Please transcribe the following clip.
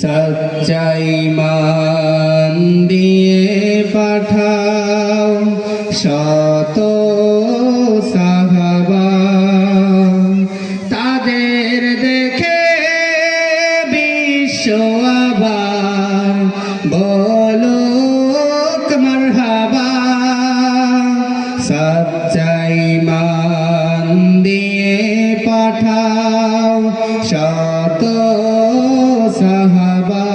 সচ্চাই মান দিয়ে পাঠাও শত সাহাবা, তাদের দেখে বিশ্ব আবার বলুক মারহাবা। সচ্চাই মান দিয়ে পাঠাও শত সাহাবা,